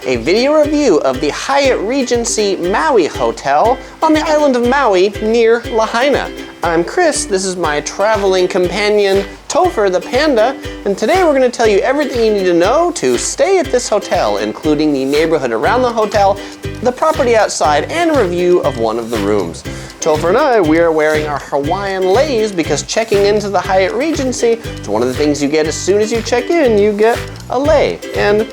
a video review of the Hyatt Regency Maui Hotel on the island of Maui near Lahaina. I'm Chris, this is my traveling companion, Topher the Panda, and today we're going to tell you everything you need to know to stay at this hotel, including the neighborhood around the hotel, the property outside, and a review of one of the rooms. Topher and I, we are wearing our Hawaiian leis because checking into the Hyatt Regency is one of the things you get as soon as you check in. You get a lei, and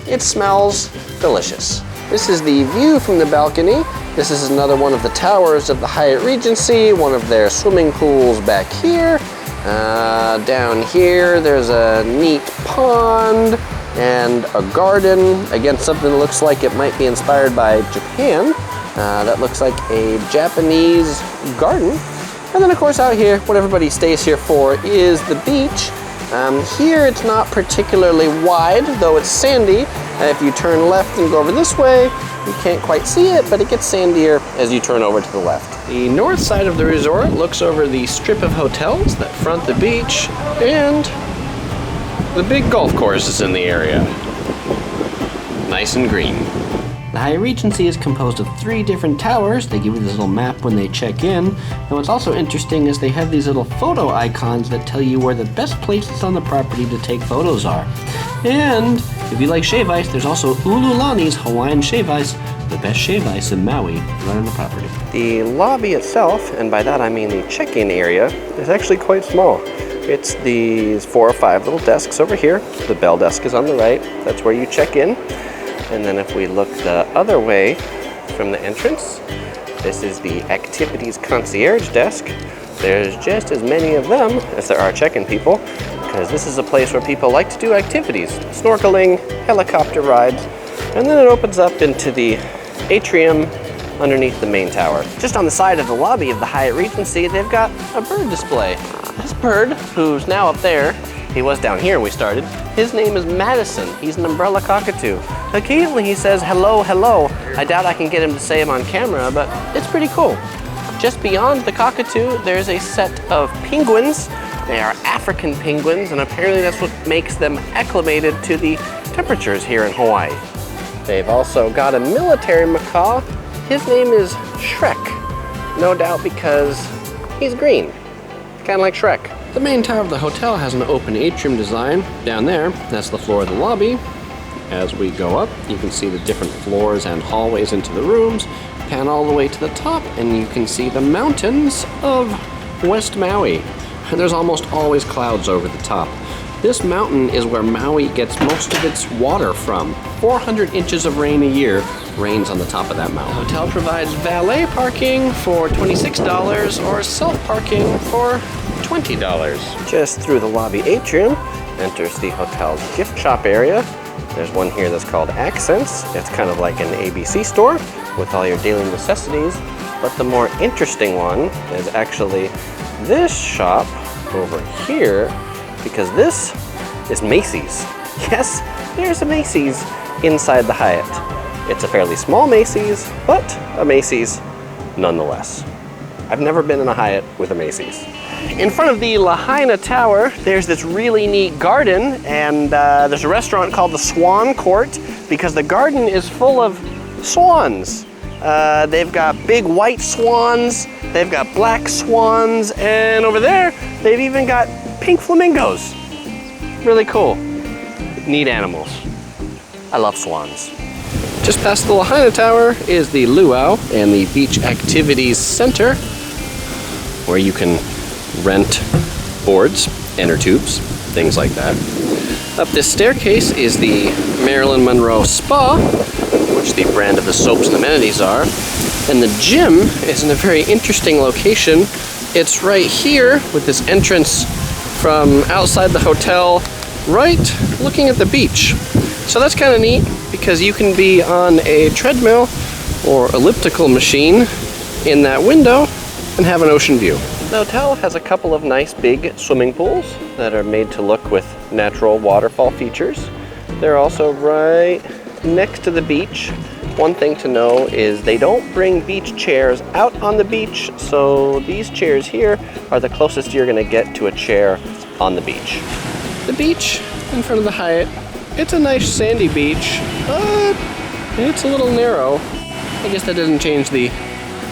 it smells delicious. This is the view from the balcony. This is another one of the towers of the Hyatt Regency, one of their swimming pools back here. Down here, there's a neat pond and a garden. Again, something that looks like it might be inspired by Japan. That looks like a Japanese garden. And then of course out here, what everybody stays here for is the beach. Here it's not particularly wide, though it's sandy. If you turn left and go over this way, you can't quite see it, but it gets sandier as you turn over to the left. The north side of the resort looks over the strip of hotels that front the beach, and the big golf course is in the area. Nice and green. The Hyatt Regency is composed of 3 different towers. They give you this little map when they check in. And what's also interesting is they have these little photo icons that tell you where the best places on the property to take photos are. And if you like shave ice, there's also Ululani's Hawaiian Shave Ice, the best shave ice in Maui, right on the property. The lobby itself, and by that I mean the check-in area, is actually quite small. It's these 4 or 5 little desks over here. The bell desk is on the right. That's where you check in. And then if we look the other way from the entrance, this is the activities concierge desk. There's just as many of them as there are check-in people, because this is a place where people like to do activities, snorkeling, helicopter rides, and then it opens up into the atrium underneath the main tower. Just on the side of the lobby of the Hyatt Regency, they've got a bird display. This bird, who's now up there, he was down here when we started. His name is Madison. He's an umbrella cockatoo. Occasionally he says hello, hello. I doubt I can get him to say him on camera, but it's pretty cool. Just beyond the cockatoo, there's a set of penguins. They are African penguins, and apparently that's what makes them acclimated to the temperatures here in Hawaii. They've also got a military macaw. His name is Shrek. No doubt because he's green, kind of like Shrek. The main tower of the hotel has an open atrium design. Down there, that's the floor of the lobby. As we go up, you can see the different floors and hallways into the rooms. Pan all the way to the top, and you can see the mountains of West Maui. And there's almost always clouds over the top. This mountain is where Maui gets most of its water from. 400 inches of rain a year rains on the top of that mountain. The hotel provides valet parking for $26 or self-parking for $20. Just through the lobby atrium enters the hotel's gift shop area. There's one here that's called Accents. It's kind of like an ABC store with all your daily necessities. But the more interesting one is actually this shop over here, because this is Macy's. Yes, there's a Macy's inside the Hyatt. It's a fairly small Macy's, but a Macy's nonetheless. I've never been in a Hyatt with a Macy's. In front of the Lahaina Tower, there's this really neat garden, and there's a restaurant called the Swan Court because the garden is full of swans. They've got big white swans, they've got black swans, and over there, they've even got pink flamingos. Really cool. Neat animals. I love swans. Just past the Lahaina Tower is the Luau and the Beach Activities Center, where you can rent boards, inner tubes, things like that. Up this staircase is the Marilyn Monroe Spa, which the brand of the soaps and amenities are. And the gym is in a very interesting location. It's right here with this entrance from outside the hotel, right looking at the beach. So that's kind of neat because you can be on a treadmill or elliptical machine in that window and have an ocean view. The hotel has a couple of nice big swimming pools that are made to look with natural waterfall features. They're also right next to the beach. One thing to know is they don't bring beach chairs out on the beach, so these chairs here are the closest you're going to get to a chair on the beach. The beach in front of the Hyatt It's a nice sandy beach, but it's a little narrow. I guess that doesn't change the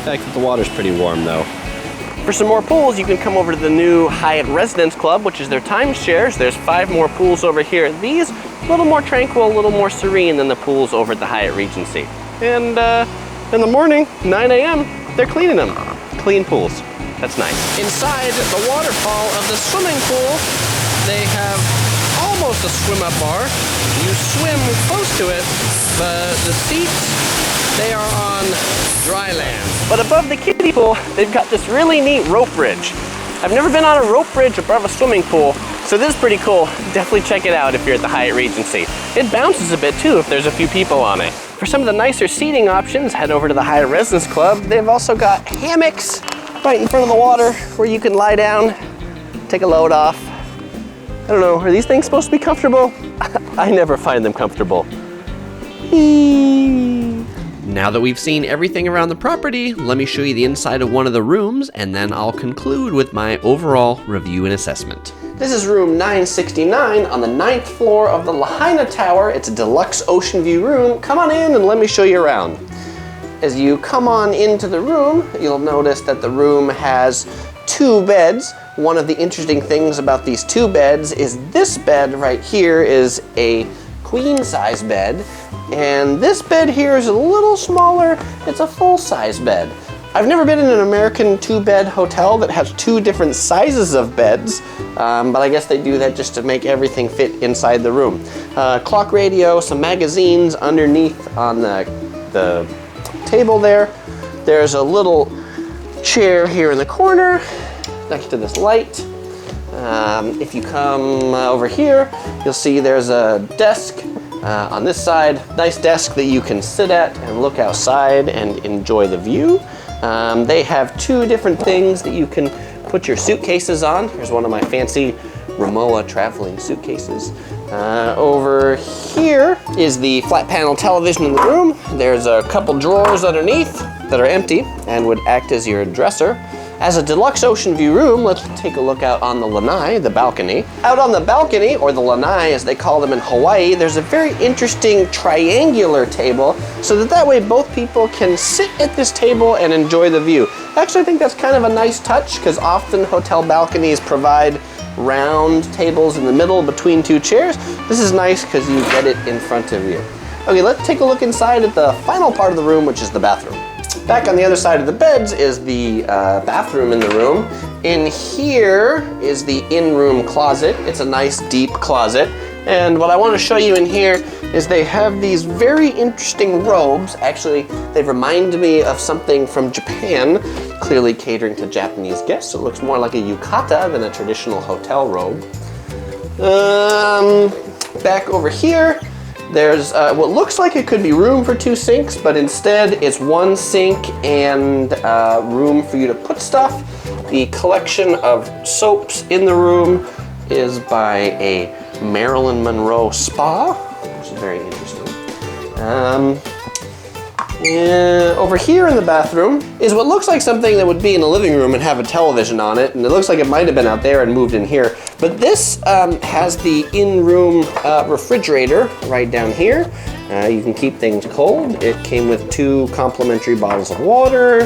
fact that the water's pretty warm though. For some more pools, you can come over to the new Hyatt Residence Club, which is their timeshares. There's 5 more pools over here. These, a little more tranquil, a little more serene than the pools over at the Hyatt Regency. And in the morning, 9 a.m., they're cleaning them. Clean pools. That's nice. Inside the waterfall of the swimming pool, they have almost a swim-up bar. You swim close to it, but the seats, they are on dry land. But above the kiddie pool, they've got this really neat rope bridge. I've never been on a rope bridge above a swimming pool, so this is pretty cool. Definitely check it out if you're at the Hyatt Regency. It bounces a bit too if there's a few people on it. For some of the nicer seating options, head over to the Hyatt Residence Club. They've also got hammocks right in front of the water where you can lie down, take a load off. I don't know, are these things supposed to be comfortable? I never find them comfortable. Now that we've seen everything around the property, let me show you the inside of one of the rooms, and then I'll conclude with my overall review and assessment. This is room 969 on the 9th floor of the Lahaina Tower. It's a deluxe ocean view room. Come on in and let me show you around. As you come on into the room, you'll notice that the room has 2 beds. One of the interesting things about these 2 beds is this bed right here is a queen size bed, and this bed here is a little smaller. It's a full-size bed. I've never been in an American 2-bed hotel that has 2 different sizes of beds, but I guess they do that just to make everything fit inside the room. Clock radio, some magazines underneath on the table there. There's a little chair here in the corner next to this light. If you come over here, you'll see there's a desk on this side. Nice desk that you can sit at and look outside and enjoy the view. They have 2 different things that you can put your suitcases on. Here's one of my fancy Rimowa traveling suitcases. Over here is the flat panel television in the room. There's a couple drawers underneath that are empty and would act as your dresser. As a deluxe ocean view room, let's take a look out on the lanai, the balcony. Out on the balcony, or the lanai as they call them in Hawaii, there's a very interesting triangular table so that way both people can sit at this table and enjoy the view. Actually, I think that's kind of a nice touch because often hotel balconies provide round tables in the middle between 2 chairs. This is nice because you get it in front of you. Okay, let's take a look inside at the final part of the room, which is the bathroom. Back on the other side of the beds is the bathroom in the room. In here is the in-room closet. It's a nice deep closet. And what I want to show you in here is they have these very interesting robes. Actually, they remind me of something from Japan, clearly catering to Japanese guests. So it looks more like a yukata than a traditional hotel robe. Back over here, there's what looks like it could be room for 2 sinks, but instead it's 1 sink and room for you to put stuff. The collection of soaps in the room is by a Marilyn Monroe Spa, which is very interesting. Over here in the bathroom is what looks like something that would be in a living room and have a television on it, and it looks like it might have been out there and moved in here. But this has the in-room refrigerator right down here. You can keep things cold. It came with 2 complimentary bottles of water,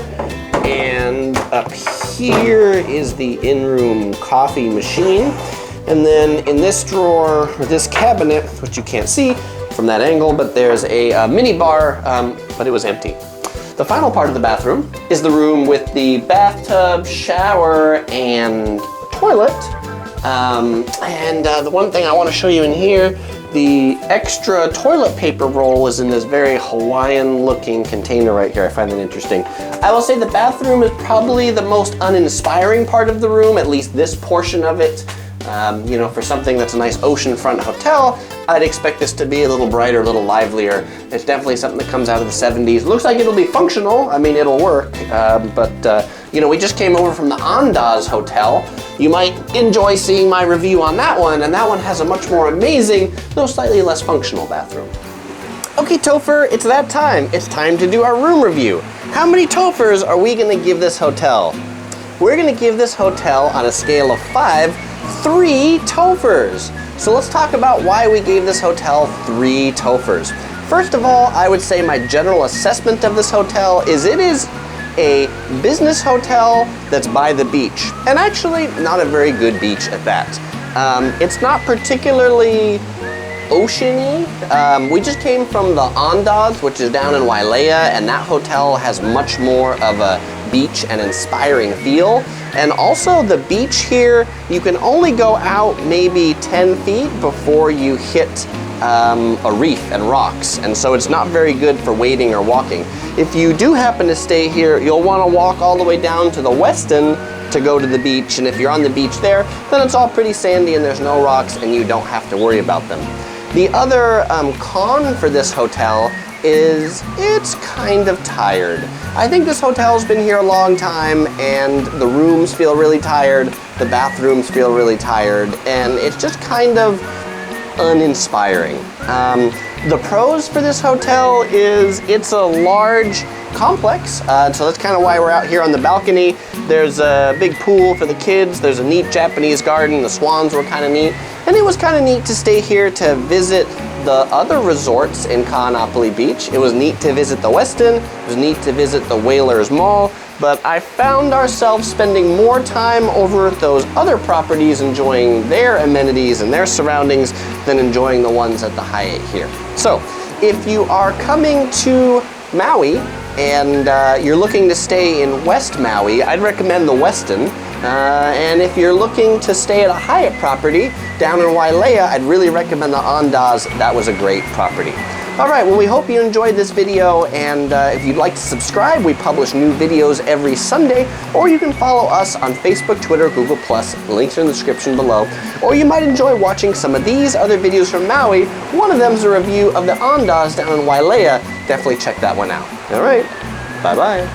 and up here is the in-room coffee machine. And then in this drawer, or this cabinet, which you can't see from that angle, but there's a mini bar, but it was empty. The final part of the bathroom is the room with the bathtub, shower, and toilet. The one thing I want to show you in here, the extra toilet paper roll is in this very Hawaiian looking container right here. I find that interesting. I will say the bathroom is probably the most uninspiring part of the room, at least this portion of it. You know, for something that's a nice oceanfront hotel, I'd expect this to be a little brighter, a little livelier. It's definitely something that comes out of the 70s. Looks like it'll be functional. I mean, it'll work. You know, we just came over from the Andaz Hotel. You might enjoy seeing my review on that one, and that one has a much more amazing, though slightly less functional bathroom. Okay, Topher, it's that time. It's time to do our room review. How many Tophers are we gonna give this hotel? We're gonna give this hotel on a scale of 5, 3 Tophers. So let's talk about why we gave this hotel 3 Tophers. First of all, I would say my general assessment of this hotel is it is a business hotel that's by the beach, and actually not a very good beach at that. It's not particularly oceany. We just came from the Andaz, which is down in Wailea, and that hotel has much more of a beach and inspiring feel. And also the beach here, you can only go out maybe 10 feet before you hit a reef and rocks, and so it's not very good for wading or walking. If you do happen to stay here, you'll want to walk all the way down to the Westin to go to the beach, and if you're on the beach there, then it's all pretty sandy and there's no rocks and you don't have to worry about them. The other con for this hotel is it's kind of tired. I think this hotel's been here a long time and the rooms feel really tired, the bathrooms feel really tired, and it's just kind of uninspiring. The pros for this hotel is it's a large complex, so that's kind of why we're out here on the balcony. There's a big pool for the kids, there's a neat Japanese garden, the swans were kind of neat, and it was kind of neat to stay here to visit the other resorts in Ka'anapali Beach. It was neat to visit the Westin, it was neat to visit the Whalers Mall, but I found ourselves spending more time over at those other properties enjoying their amenities and their surroundings than enjoying the ones at the Hyatt here. So, if you are coming to Maui and you're looking to stay in West Maui, I'd recommend the Westin. And if you're looking to stay at a Hyatt property down in Wailea, I'd really recommend the Andaz. That was a great property. Alright, well, we hope you enjoyed this video, and if you'd like to subscribe, we publish new videos every Sunday, or you can follow us on Facebook, Twitter, Google+, links are in the description below, or you might enjoy watching some of these other videos from Maui. One of them is a review of the Andaz down in Wailea. Definitely check that one out. Alright, bye-bye.